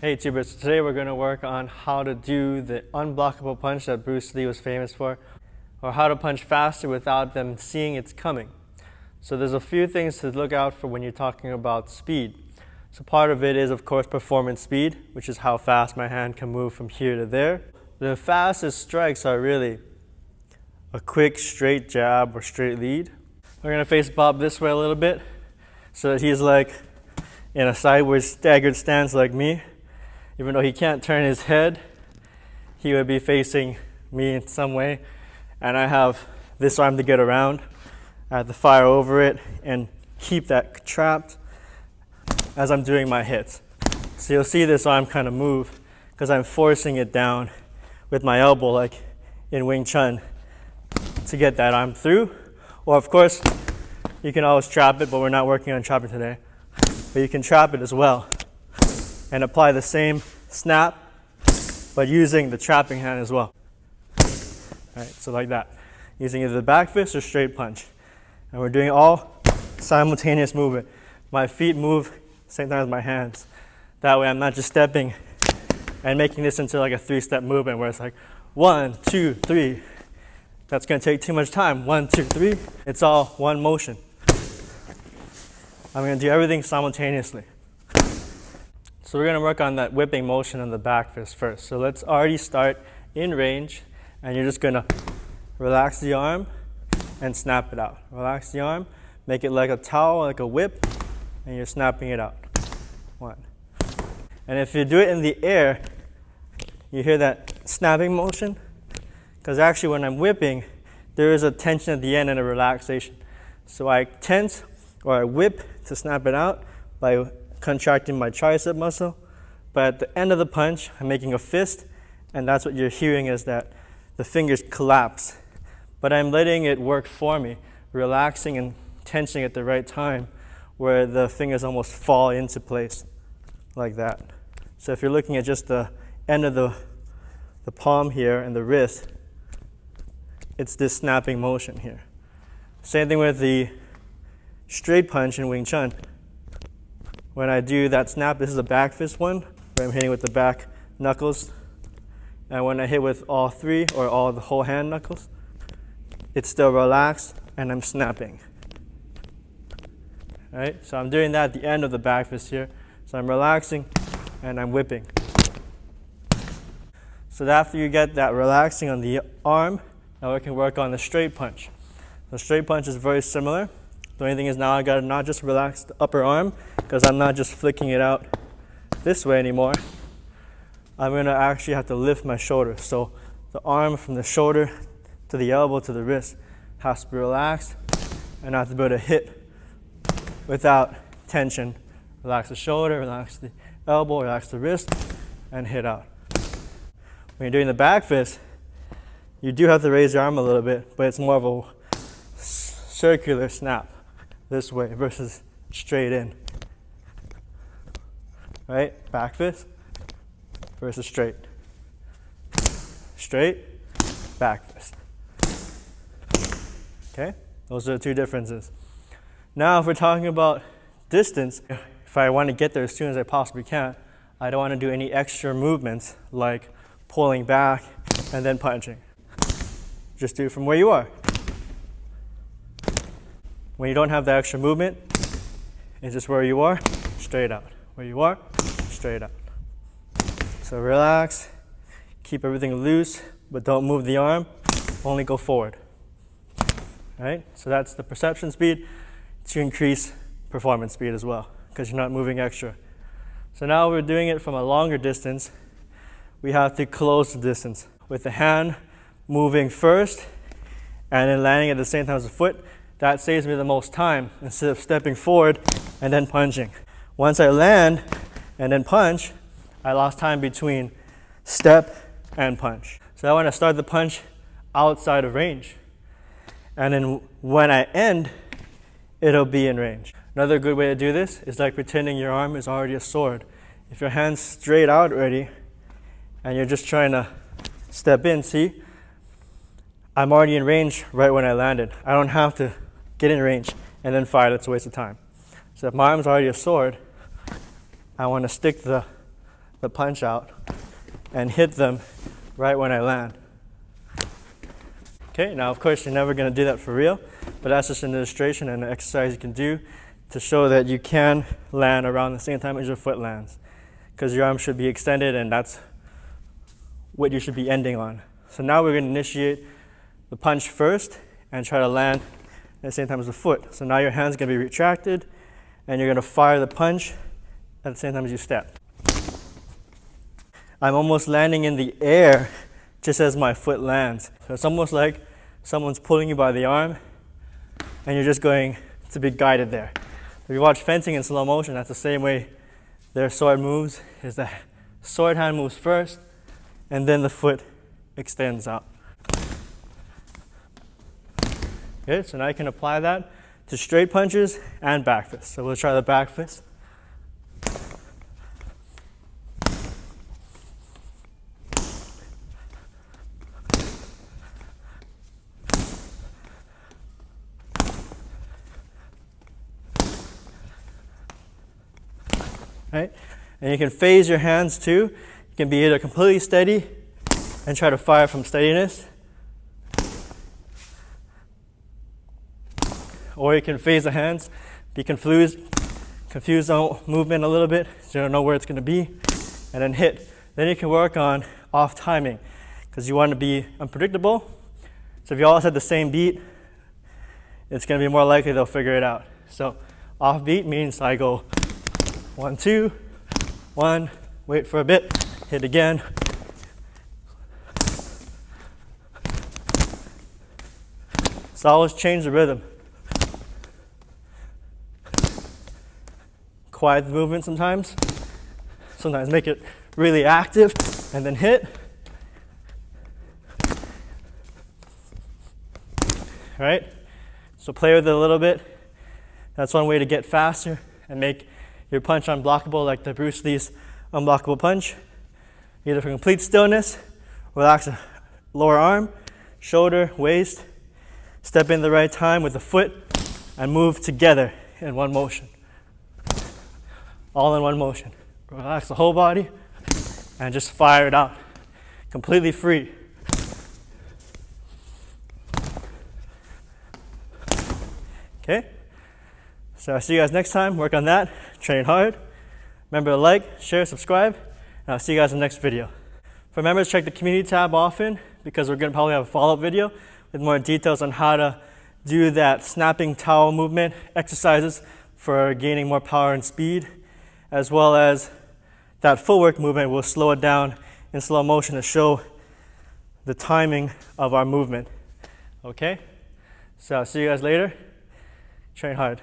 Hey tubers, today we're going to work on how to do the unblockable punch that Bruce Lee was famous for, or how to punch faster without them seeing it's coming. So there's a few things to look out for when you're talking about speed. So part of it is of course performance speed, which is how fast my hand can move from here to there. The fastest strikes are really a quick straight jab or straight lead. We're going to face Bob this way a little bit so that he's like in a sideways staggered stance like me. Even though he can't turn his head, he would be facing me in some way. And I have this arm to get around. I have to fire over it and keep that trapped as I'm doing my hits. So you'll see this arm kind of move because I'm forcing it down with my elbow like in Wing Chun to get that arm through. Or of course, you can always trap it, but we're not working on trapping today. But you can trap it as well and apply the same snap, but using the trapping hand as well. All right, so like that, using either the back fist or straight punch. And we're doing all simultaneous movement. My feet move same time as my hands. That way I'm not just stepping and making this into like a three-step movement where it's like 1, 2, 3. That's gonna take too much time. 1, 2, 3. It's all one motion. I'm gonna do everything simultaneously. So we're going to work on that whipping motion on the back fist first. So let's already start in range, and you're just going to relax the arm and snap it out. Relax the arm, make it like a towel, like a whip, and you're snapping it out. 1. And if you do it in the air, you hear that snapping motion? Because actually when I'm whipping, there is a tension at the end and a relaxation. So I tense or I whip to snap it out by contracting my tricep muscle, but at the end of the punch, I'm making a fist, and that's what you're hearing is that the fingers collapse. But I'm letting it work for me, relaxing and tensing at the right time, where the fingers almost fall into place, like that. So if you're looking at just the end of the palm here and the wrist, it's this snapping motion here. Same thing with the straight punch in Wing Chun. When I do that snap, this is a back fist one, where I'm hitting with the back knuckles. And when I hit with all three, or all the whole hand knuckles, it's still relaxed, and I'm snapping. All right, so I'm doing that at the end of the back fist here. So I'm relaxing, and I'm whipping. So after you get that relaxing on the arm, now we can work on the straight punch. The straight punch is very similar. The only thing is now I gotta not just relax the upper arm, because I'm not just flicking it out this way anymore. I'm gonna actually have to lift my shoulder. So the arm from the shoulder to the elbow to the wrist has to be relaxed, and I have to be able to hit without tension. Relax the shoulder, relax the elbow, relax the wrist, and hit out. When you're doing the back fist, you do have to raise your arm a little bit, but it's more of a circular snap this way versus straight in. Right? Back fist versus straight. Straight, back fist. Okay? Those are the two differences. Now if we're talking about distance, if I want to get there as soon as I possibly can, I don't want to do any extra movements like pulling back and then punching. Just do it from where you are. When you don't have the extra movement, it's just where you are, straight out. Where you are, straight out. So relax, keep everything loose, but don't move the arm, only go forward. All right, so that's the perception speed to increase performance speed as well, because you're not moving extra. So now we're doing it from a longer distance. We have to close the distance with the hand moving first and then landing at the same time as the foot. That saves me the most time instead of stepping forward and then punching. Once I land and then punch, I lost time between step and punch. So I want to start the punch outside of range. And then when I end, it'll be in range. Another good way to do this is like pretending your arm is already a sword. If your hand's straight out already and you're just trying to step in, see? I'm already in range right when I landed. I don't have to get in range and then fire. That's a waste of time. So if my arm's already a sword, I want to stick the the punch out and hit them right when I land. Okay, now of course you're never going to do that for real, but that's just an illustration and an exercise you can do to show that you can land around the same time as your foot lands, because your arm should be extended and that's what you should be ending on. So now we're going to initiate the punch first and try to land at the same time as the foot. So now your hand's going to be retracted and you're going to fire the punch at the same time as you step. I'm almost landing in the air just as my foot lands. So it's almost like someone's pulling you by the arm and you're just going to be guided there. If you watch fencing in slow motion, that's the same way their sword moves, is the sword hand moves first and then the foot extends out. Okay, so now you can apply that to straight punches and back fists. So we'll try the back fist. Right? And you can phase your hands too. You can be either completely steady and try to fire from steadiness, or you can phase the hands, be confused on movement a little bit, so you don't know where it's going to be, and then hit. Then you can work on off timing, because you want to be unpredictable. So if you all set the same beat, it's going to be more likely they'll figure it out. So off beat means I go 1, 2, 1, wait for a bit, hit again. So always change the rhythm. Quiet the movement sometimes. Sometimes make it really active and then hit. Right? So play with it a little bit. That's one way to get faster and make your punch unblockable, like the Bruce Lee's unblockable punch. Either for complete stillness, relax the lower arm, shoulder, waist, step in the right time with the foot, and move together in one motion. All in one motion. Relax the whole body and just fire it out. Completely free. Okay? So I'll see you guys next time. Work on that. Train hard. Remember to like, share, subscribe, and I'll see you guys in the next video. For members, check the community tab often, because we're going to probably have a follow-up video with more details on how to do that snapping towel movement exercises for gaining more power and speed, as well as that footwork movement. We'll slow it down in slow motion to show the timing of our movement. Okay? So I'll see you guys later. Train hard.